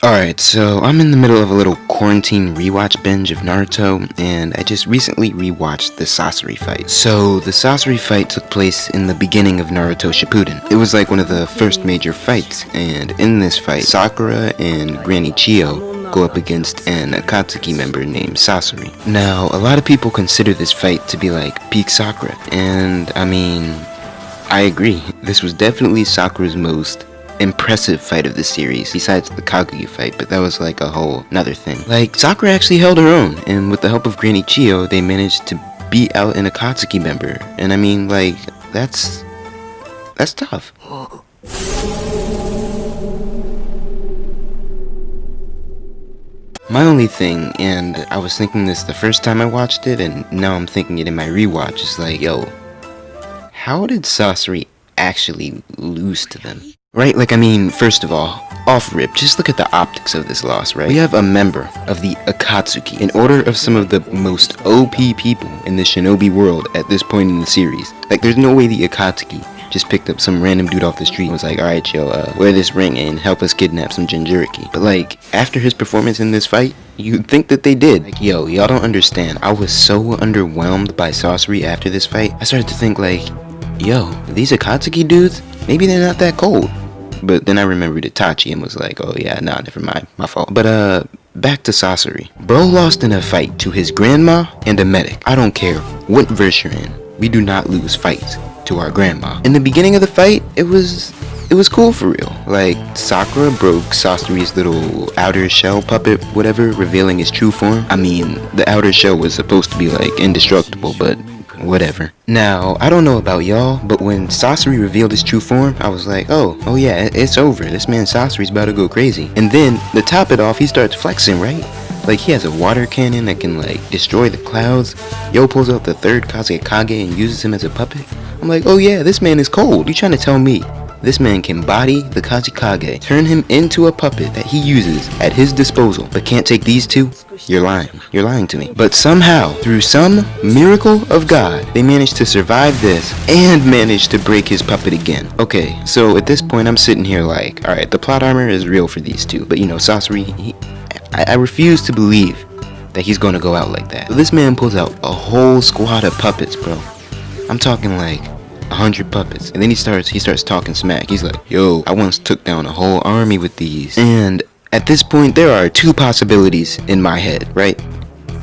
Alright, so I'm in the middle of a little quarantine rewatch binge of Naruto, and I just recently rewatched the Sasori fight. So, the Sasori fight took place in the beginning of Naruto Shippuden. It was like one of the first major fights, and in this fight, Sakura and Granny Chiyo go up against an Akatsuki member named Sasori. Now, a lot of people consider this fight to be like peak Sakura, and I mean, I agree. This was definitely Sakura's most impressive fight of the series, besides the Kaguya fight, but that was like a whole nother thing. Like, Sakura actually held her own, and with the help of Granny Chiyo, they managed to beat out an Akatsuki member, and I mean, like, that's tough. My only thing, and I was thinking this the first time I watched it, and now I'm thinking it in my rewatch, is like, yo, how did Sasori actually lose to them? Right, like, I mean, first of all, off rip, just look at the optics of this loss, right? We have a member of the Akatsuki, in order of some of the most OP people in the shinobi world at this point in the series. Like, there's no way the Akatsuki just picked up some random dude off the street and was like, alright, yo, wear this ring and help us kidnap some Jinchuriki. But, like, after his performance in this fight, you'd think that they did. Like, yo, y'all don't understand. I was so underwhelmed by Sasori after this fight. I started to think, like, yo, these Akatsuki dudes, maybe they're not that cold. But then I remembered Itachi and was like, oh yeah, nah, never mind, my fault. But back to Sasori. Bro lost in a fight to his grandma and a medic. I don't care what verse you're in, we do not lose fights to our grandma. In the beginning of the fight, it was cool for real. Like, Sakura broke Sasori's little outer shell puppet, whatever, revealing his true form. I mean, the outer shell was supposed to be like indestructible, but whatever. Now, I don't know about y'all, but when Sasori revealed his true form, I was like, oh yeah, it's over. This man Sasori's about to go crazy. And then, to top it off, he starts flexing, right? Like, he has a water cannon that can, like, destroy the clouds. Yo pulls out the third Kazekage and uses him as a puppet. I'm like, oh yeah, this man is cold. You trying to tell me this man can body the Kazekage, turn him into a puppet that he uses at his disposal, but can't take these two? You're lying. You're lying to me. But somehow, through some miracle of God, they managed to survive this and managed to break his puppet again. Okay, so at this point, I'm sitting here like, alright, the plot armor is real for these two, but you know, Sasori, I refuse to believe that he's gonna go out like that. So this man pulls out a whole squad of puppets, bro. I'm talking like 100 puppets, and then he starts talking smack. He's like, yo, I once took down a whole army with these. And at this point, there are two possibilities in my head, right?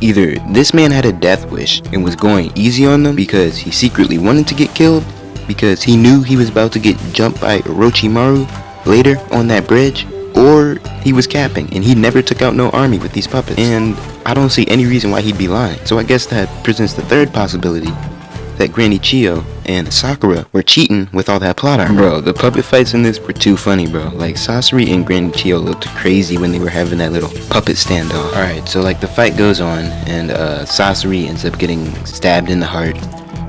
Either this man had a death wish and was going easy on them because he secretly wanted to get killed, because he knew he was about to get jumped by Orochimaru later on that bridge, or he was capping and he never took out no army with these puppets. And I don't see any reason why he'd be lying. So I guess that presents the third possibility, that Granny Chiyo and Sakura were cheating with all that plot armor. Bro, the puppet fights in this were too funny, bro. Like, Sasori and Granny Chiyo looked crazy when they were having that little puppet standoff. Alright, so like the fight goes on, and Sasori ends up getting stabbed in the heart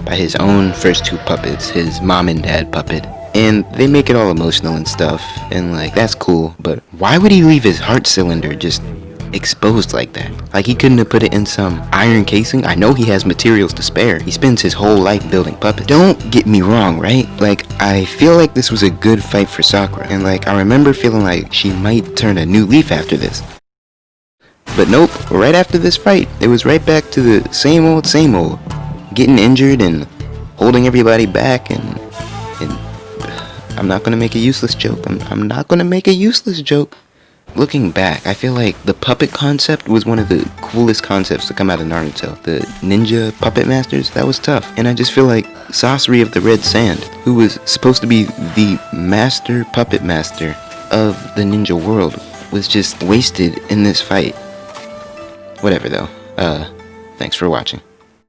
by his own first two puppets, his mom and dad puppet. And they make it all emotional and stuff, and like, that's cool, but why would he leave his heart cylinder just exposed like that? Like, he couldn't have put it in some iron casing? I know he has materials to spare. He spends his whole life building puppets. Don't get me wrong, right? Like, I feel like this was a good fight for Sakura, and like, I remember feeling like she might turn a new leaf after this. But nope, right after this fight, it was right back to the same old, getting injured and holding everybody back, and I'm not gonna make a useless joke. I'm not gonna make a useless joke. Looking back, I feel like the puppet concept was one of the coolest concepts to come out of Naruto. The ninja puppet masters, that was tough. And I just feel like Sasori of the Red Sand, who was supposed to be the master puppet master of the ninja world, was just wasted in this fight. Whatever though. Thanks for watching.